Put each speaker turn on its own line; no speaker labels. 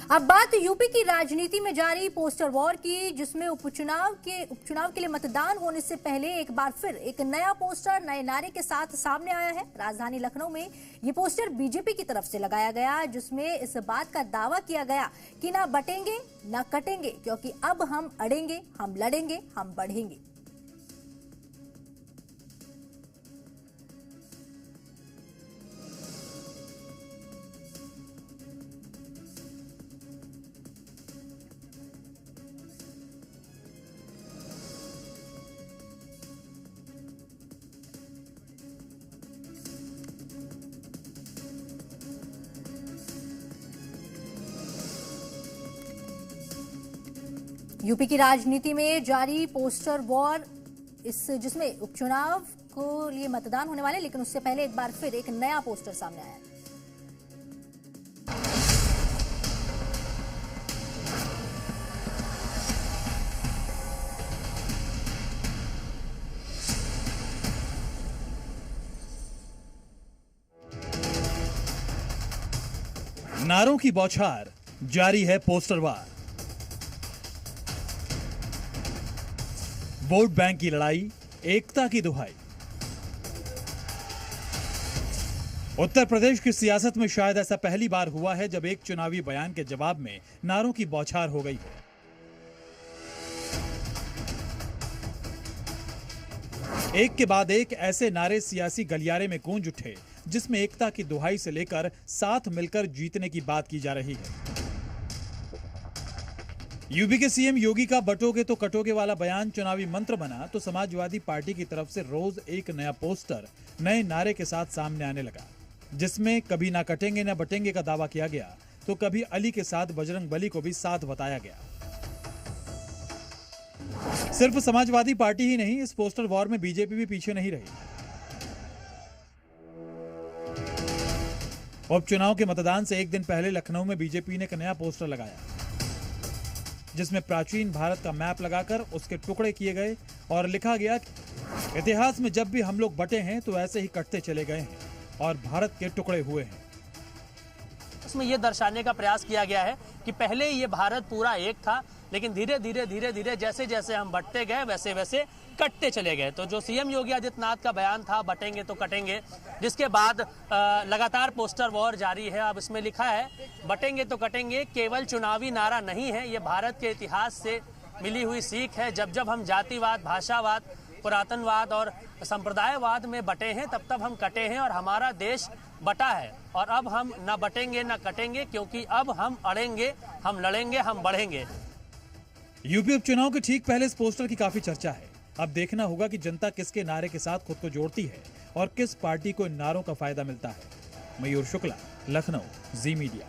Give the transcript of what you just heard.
अब बात यूपी की राजनीति में जारी पोस्टर वॉर की, जिसमें उपचुनाव के लिए मतदान होने से पहले एक बार फिर एक नया पोस्टर नए नारे के साथ सामने आया है। राजधानी लखनऊ में ये पोस्टर बीजेपी की तरफ से लगाया गया, जिसमें इस बात का दावा किया गया कि ना बटेंगे ना कटेंगे, क्योंकि अब हम अड़ेंगे, हम लड़ेंगे, हम बढ़ेंगे। यूपी की राजनीति में जारी पोस्टर वॉर, जिसमें उपचुनाव को लिए मतदान होने वाले, लेकिन उससे पहले एक बार फिर एक नया पोस्टर सामने आया।
नारों की बौछार, जारी है पोस्टर वार। वोट बैंक की लड़ाई, एकता की दुहाई। उत्तर प्रदेश की सियासत में शायद ऐसा पहली बार हुआ है जब एक चुनावी बयान के जवाब में नारों की बौछार हो गई है। एक के बाद एक ऐसे नारे सियासी गलियारे में गूंज उठे, जिसमें एकता की दुहाई से लेकर साथ मिलकर जीतने की बात की जा रही है। यूपी के सीएम योगी का बटोगे तो कटोगे वाला बयान चुनावी मंत्र बना, तो समाजवादी पार्टी की तरफ से रोज एक नया पोस्टर नए नारे के साथ सामने आने लगा, जिसमें कभी ना कटेंगे ना बटेंगे का दावा किया गया, तो कभी अली के साथ बजरंग बली को भी साथ बताया गया। सिर्फ समाजवादी पार्टी ही नहीं, इस पोस्टर वॉर में बीजेपी भी पीछे नहीं रही। उपचुनाव के मतदान से एक दिन पहले लखनऊ में बीजेपी ने एक नया पोस्टर लगाया, जिसमें प्राचीन भारत का मैप लगाकर उसके टुकड़े किए गए और लिखा गया, इतिहास में जब भी हम लोग बटे हैं तो ऐसे ही कटते चले गए हैं और भारत के टुकड़े हुए हैं।
इसमें यह दर्शाने का प्रयास किया गया है कि पहले ये भारत पूरा एक था, लेकिन धीरे धीरे जैसे जैसे हम बढ़ते गए वैसे वैसे कटते चले गए। तो जो सीएम योगी आदित्यनाथ का बयान था, बटेंगे तो कटेंगे, जिसके बाद लगातार पोस्टर वॉर जारी है। अब इसमें लिखा है, बटेंगे तो कटेंगे केवल चुनावी नारा नहीं है, ये भारत के इतिहास से मिली हुई सीख है। जब जब हम जातिवाद, भाषावाद, पुरातनवाद और संप्रदायवाद में बटे हैं, तब तब हम कटे हैं और हमारा देश बटा है। और अब हम ना बटेंगे ना कटेंगे, क्योंकि अब हम अड़ेंगे, हम लड़ेंगे, हम बढ़ेंगे।
यूपी उपचुनाव के ठीक पहले इस पोस्टर की काफी चर्चा है। अब देखना होगा कि जनता किसके नारे के साथ खुद को जोड़ती है और किस पार्टी को इन नारों का फायदा मिलता है। मयूर शुक्ला, लखनऊ, जी मीडिया।